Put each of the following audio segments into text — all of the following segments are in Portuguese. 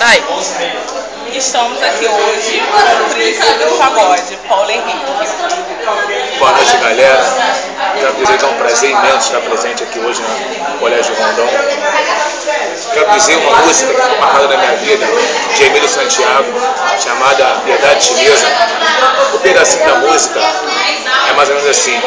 Dai, estamos aqui hoje com o príncipe do pagode, Paulo Henrique. Boa noite, galera. Quero dizer que é um prazer imenso estar presente aqui hoje no Colégio Rondon. Quero dizer uma música que ficou marcada na minha vida, de Emílio Santiago, chamada Piedade Chinesa. O pedacinho da música é mais ou menos assim: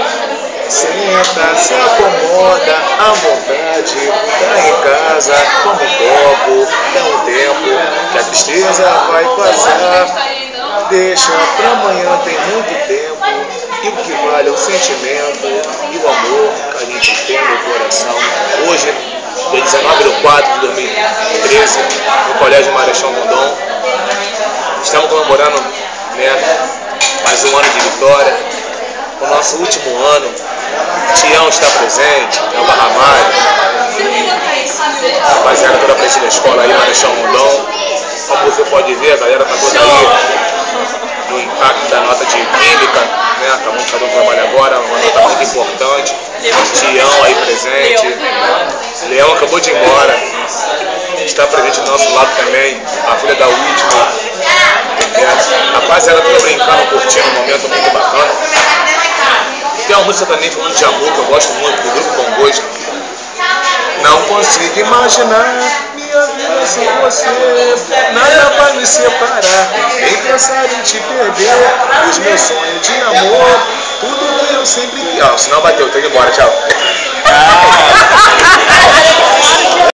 senta, se acomoda à vontade, tá em casa, toma um copo, dá um tempo, que a tristeza vai passar. Deixa pra amanhã, tem muito tempo, e o que vale é o sentimento e o amor que a gente tem no coração. Hoje, dia 19 de 4 de 2013, no Colégio Marechal Rondon, estamos comemorando, mais um ano de vitória. O nosso último ano, Tião está presente, Elba Ramalho, rapaziada toda presente da escola aí, Marechal Rondon. Como você pode ver, a galera está toda aí no impacto da nota de química, acabamos de fazer um trabalho agora, uma nota muito importante. Tião aí presente, Leão acabou de ir embora, está presente do nosso lado também, a filha da última. Rapaziada toda brincando, curtindo um momento muito bacana. Tem uma música também falando de amor que eu gosto muito, do Grupo Bom Gosto. Não consigo imaginar minha vida sem você, nada vai me separar, nem pensar em te perder, os meus sonhos de amor, tudo que eu sempre quis. Ó, o sinal bateu, tô indo embora, tchau.